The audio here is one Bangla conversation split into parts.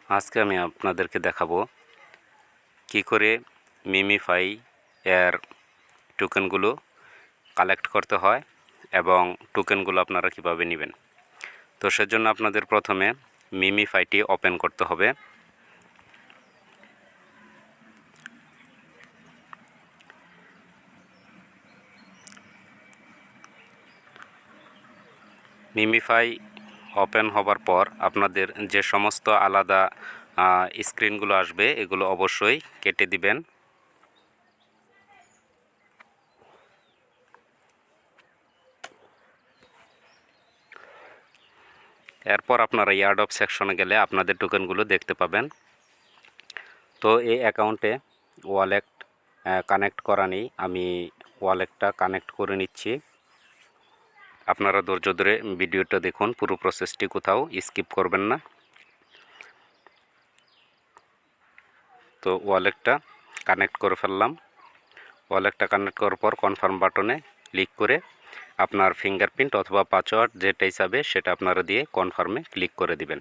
আজকে আমি আপনাদেরকে দেখাবো কি করে মিমিফাই এর টোকেনগুলো কালেক্ট করতে হয় এবং টোকেনগুলো আপনারা কিভাবে নেবেন। তো সেজন্য আপনাদের প্রথমে মিমিফাইটি ওপেন করতে হবে। মিমিফাই ওপেন হবার পর আপনাদের যে সমস্ত আলাদা স্ক্রিনগুলো আসবে এগুলো অবশ্যই কেটে দিবেন। এরপর আপনারা ইয়ারড্রপ সেকশনে গেলে আপনাদের টোকেনগুলো দেখতে পাবেন। তো এই অ্যাকাউন্টে ওয়ালেট কানেক্ট করা নেই, আমি ওয়ালেটটা কানেক্ট করে নিচ্ছি। আপনারা ধৈর্য ধরে ভিডিওটা দেখুন, পুরো প্রসেসটি কোথাও স্কিপ করবেন না। তো ওয়ালেটটা কানেক্ট করে ফেললাম। ওয়ালেটটা কানেক্ট করার পর কনফার্ম বাটনে ক্লিক করে আপনার ফিঙ্গারপ্রিন্ট অথবা পাসওয়ার্ড যেটা হিসাবে সেটা আপনারা দিয়ে কনফার্মে ক্লিক করে দিবেন।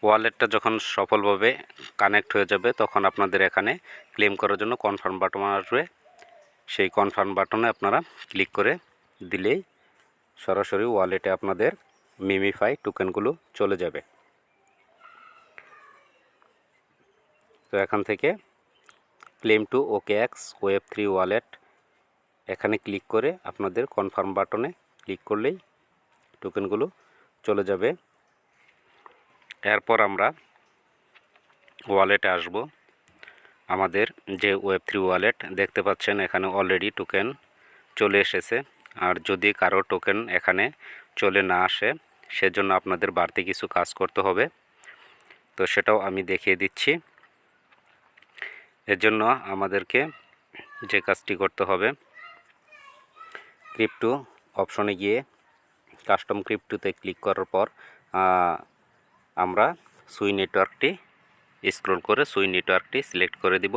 ওয়ালেটটা যখন সফলভাবে কানেক্ট হয়ে যাবে তখন আপনাদের এখানে ক্লেম করার জন্য কনফার্ম বাটন আসবে। সেই কনফার্ম বাটনে আপনারা ক্লিক করে দিলেই সরাসরি ওয়ালেটে আপনাদের মিমিফাই টোকেনগুলো চলে যাবে। তো এখান থেকে ক্লেম টু ওকেএক্স ওয়েব3 ওয়ালেট এখানে ক্লিক করে আপনাদের কনফার্ম বাটনে ক্লিক করলেই টোকেনগুলো চলে যাবে। এরপর আমরা ওয়ালেটে আসব। আমাদের যে ওয়েব3 ওয়ালেট দেখতে পাচ্ছেন এখানে অলরেডি টোকেন চলে এসেছে। আর যদি কারো টোকেন এখানে চলে না আসে সেজন্য আপনাদের বাড়তি কিছু কাজ করতে হবে। তো সেটাও আমি দেখিয়ে দিচ্ছি। এর জন্য আমাদেরকে যে কাজটি করতে হবে, ক্রিপ্টো অপশনে গিয়ে কাস্টম ক্রিপ্টোতে ক্লিক করার পর আমরা সুই নেটওয়ার্কটি স্ক্রল করে সুই নেটওয়ার্কটি সিলেক্ট করে দিব।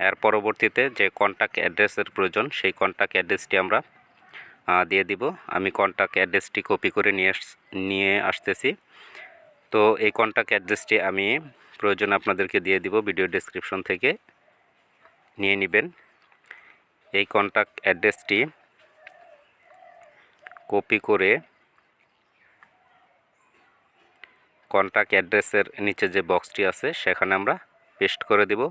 এর পরবর্তীতে যে কন্ট্যাক্ট অ্যাড্রেসের প্রয়োজন সেই কন্ট্যাক্ট অ্যাড্রেসটি আমরা দিয়ে দিব। আমি কন্ট্যাক্ট অ্যাড্রেসটি কপি করে নিয়ে আসতেছি। তো এই কন্ট্যাক্ট অ্যাড্রেসটি আমি প্রয়োজন আপনাদেরকে দিয়ে দিব, ভিডিও ডেসক্রিপশন থেকে নিয়ে নেবেন। এই কন্ট্যাক্ট অ্যাড্রেসটি কপি করে কন্ট্যাক্ট অ্যাড্রেসের নিচে যে বক্সটি আছে সেখানে আমরা পেস্ট করে দেব।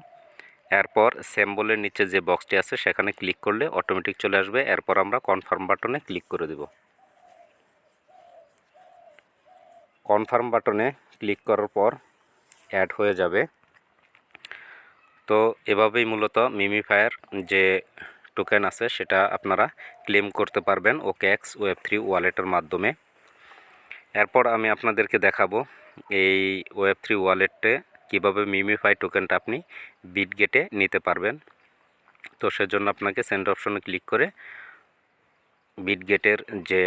এরপর সিম্বলের নিচে যে বক্সটি আছে সেখানে ক্লিক করলে অটোমেটিক চলে আসবে। এরপর আমরা কনফার্ম বাটনে ক্লিক করে দেব। কনফার্ম বাটনে ক্লিক করার পর অ্যাড হয়ে যাবে। তো এভাবেই মূলত মিমিফায়ার যে টোকেন আছে সেটা আপনারা ক্লেম করতে পারবেন ওকেএক্স ওয়েব3 ওয়ালেটের মাধ্যমে। এরপর আমি আপনাদেরকে দেখাবো এই ওয়েব3 ওয়ালেটে কীভাবে মিমিফাই টোকেনটা আপনি বিটগেটে নিতে পারবেন। তো সেজন্য আপনাকে সেন্ড অপশনে ক্লিক করে বিটগেটের যে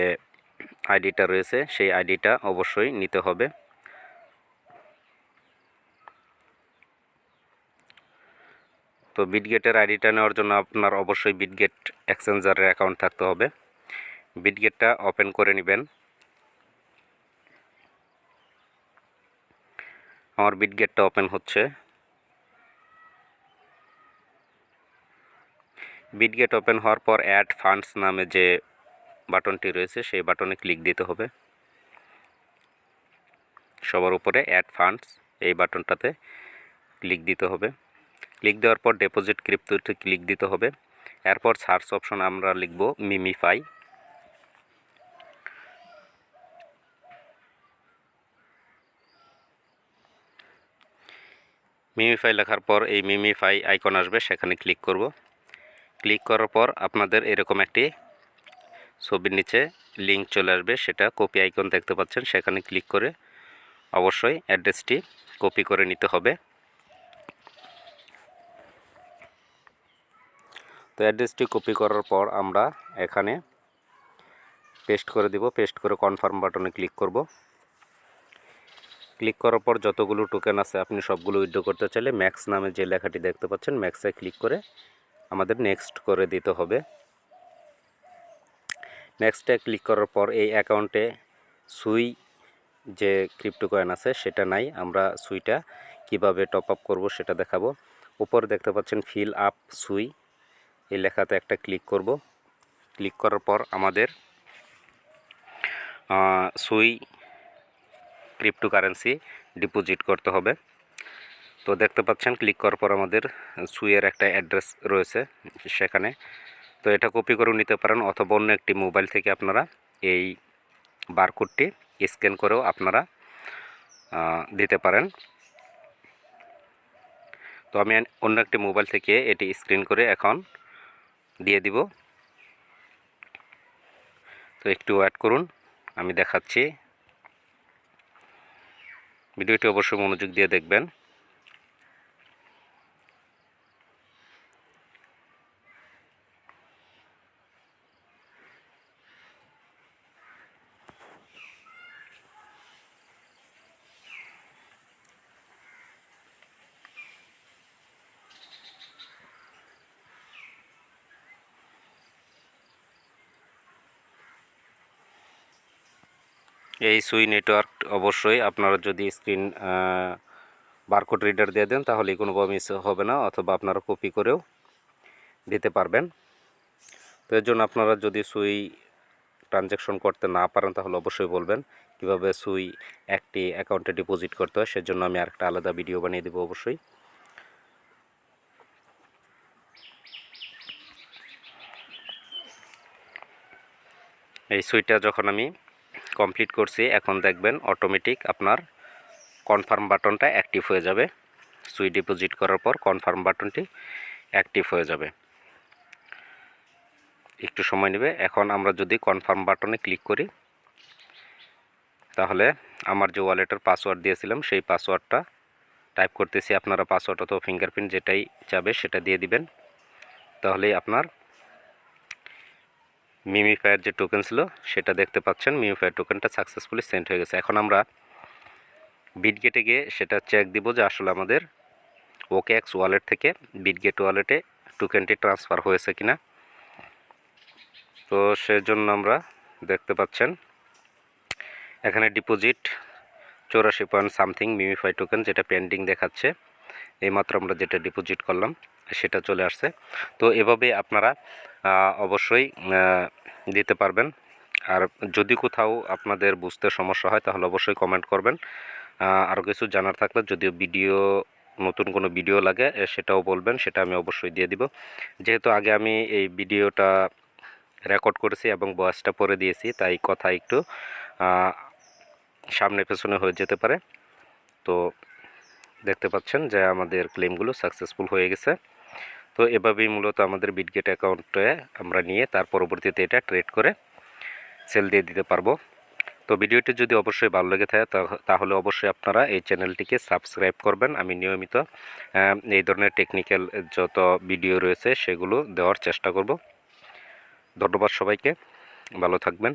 আইডিটা রয়েছে সেই আইডিটা অবশ্যই নিতে হবে। তো বিটগেটের আইডিটা নেওয়ার জন্য আপনার অবশ্যই বিটগেট এক্সচেঞ্জারের অ্যাকাউন্ট থাকতে হবে। বিটগেটটা ওপেন করে নেবেন। আমার বিটগেটটা ওপেন হচ্ছে। বিটগেট ওপেন হওয়ার পর অ্যাড ফান্ডস নামে যে বাটনটি রয়েছে সেই বাটনে ক্লিক দিতে হবে। সবার উপরে অ্যাড ফান্ডস এই বাটনটাতে ক্লিক দিতে হবে। ক্লিক দেওয়ার পর ডিপোজিট ক্রিপ্টোতে ক্লিক দিতে হবে। এরপর সার্চ অপশন আমরা লিখব মিমিফাই। মিমিফাই লেখার পর এই মিমিফাই আইকন আসবে, সেখানে ক্লিক করব। ক্লিক করার পর আপনাদের এরকম একটি ছবির নিচে লিঙ্ক চলে আসবে, সেটা কপি আইকন দেখতে পাচ্ছেন, সেখানে ক্লিক করে অবশ্যই অ্যাড্রেসটি কপি করে নিতে হবে। তো অ্যাড্রেসটি কপি করার পর আমরা এখানে পেস্ট করে দিব। পেস্ট করে কনফার্ম বাটনে ক্লিক করব। ক্লিক করার পর যতগুলো টোকেন আছে আপনি সবগুলো উইথড্র করতে চাইলে ম্যাক্স নামে যে লেখাটি দেখতে পাচ্ছেন ম্যাক্সে ক্লিক করে আমাদের নেক্সট করে দিতে হবে। নেক্সটে ক্লিক করার পর এই অ্যাকাউন্টে সুই যে ক্রিপ্টো কয়েন আছে সেটা নাই। আমরা সুইটা কিভাবে টপ আপ করব সেটা দেখাবো। উপরে দেখতে পাচ্ছেন ফিল আপ সুই, এই লেখাতে একটা ক্লিক করব। ক্লিক করার পর আমাদের সুই ক্রিপ্টোকারেন্সি ডিপোজিট করতে হবে। তো দেখতে পাচ্ছেন ক্লিক করার পর আমাদের সুইয়ের একটা অ্যাড্রেস রয়েছে সেখানে। তো এটা কপি করে নিতে পারেন, অথবা অন্য একটি মোবাইল থেকে আপনারা এই বারকোডটি স্ক্যান করেও আপনারা দিতে পারেন। তো আমি অন্য একটি মোবাইল থেকে এটি স্ক্রিন করে এখন দিয়ে দিব। তো একটু ওয়েট করুন, আমি দেখাচ্ছি। ভিডিওটি অবশ্যই মনোযোগ দিয়ে দেখবেন। এই সুই নেটওয়ার্ক অবশ্যই আপনারা যদি স্ক্রিন বারকোড রিডার দিয়ে দেন তাহলে কোনো মিস হবে না, অথবা আপনারা কপি করেও দিতে পারবেন। তো এর জন্য আপনারা যদি সুই ট্রানজ্যাকশন করতে না পারেন তাহলে অবশ্যই বলবেন কিভাবে সুই একটি অ্যাকাউন্টে ডিপোজিট করতে হয়। সেজন্য আমি আরেকটা আলাদা ভিডিও বানিয়ে দেবো অবশ্যই। এই সুইটা যখন আমি কমপ্লিট করছি, এখন দেখবেন অটোমেটিক আপনার কনফার্ম বাটনটা অ্যাক্টিভ হয়ে যাবে। সুই ডিপোজিট করার পর কনফার্ম বাটনটি অ্যাক্টিভ হয়ে যাবে, একটু সময় নেবে। এখন আমরা যদি কনফার্ম বাটনে ক্লিক করি তাহলে আমার যে ওয়ালেটের পাসওয়ার্ড দিয়েছিলাম সেই পাসওয়ার্ডটা টাইপ করতেছি। আপনারা পাসওয়ার্ড অথবা ফিঙ্গারপ্রিন্ট যেটাই চাবে সেটা দিয়ে দিবেন, তাহলেই আপনার মিমিফায়ার যে টোকেন ছিল সেটা দেখতে পাচ্ছেন। মিমিফায়ার টোকেনটা সাকসেসফুলি সেন্ড হয়ে গেছে। এখন আমরা বিটগেটে গিয়ে সেটা চেক দিব যে আসলে আমাদের OKX ওয়ালেট থেকে বিটগেট ওয়ালেটে টোকেনটি ট্রান্সফার হয়েছে কিনা। তো সেজন্য আমরা দেখতে পাচ্ছেন এখানে deposit 84 point something MemeFi token যেটা পেন্ডিং দেখাচ্ছে। এইমাত্র আমরা যেটা ডিপোজিট করলাম সেটা চলে আসছে। তো এভাবে আপনারা অবশ্যই দিতে পারবেন। আর যদি কোথাও আপনাদের বুঝতে সমস্যা হয় তাহলে অবশ্যই কমেন্ট করবেন। আরও কিছু জানার থাকলে যদিও নতুন কোনো ভিডিও লাগে সেটাও বলবেন, সেটা আমি অবশ্যই দিয়ে দিব। যেহেতু আগে আমি এই ভিডিওটা রেকর্ড করেছি এবং ভয়েসটা পরে দিয়েছি, তাই কথা একটু সামনে পেছনে হয়ে যেতে পারে। তো দেখতে পাচ্ছেন যে আমাদের ক্লেমগুলো সাকসেসফুল হয়ে গেছে। তো এভাবেই মূলত আমাদের বিটগেট অ্যাকাউন্টে আমরা নিয়ে তার পরবর্তীতে এটা ট্রেড করে সেল দিয়ে দিতে পারবো। তো ভিডিওটি যদি অবশ্যই ভালো লেগে থাকে তাহলে অবশ্যই আপনারা এই চ্যানেলটিকে সাবস্ক্রাইব করবেন। আমি নিয়মিত এই ধরনের টেকনিক্যাল যত ভিডিও রয়েছে সেগুলো দেওয়ার চেষ্টা করব। ধন্যবাদ সবাইকে, ভালো থাকবেন।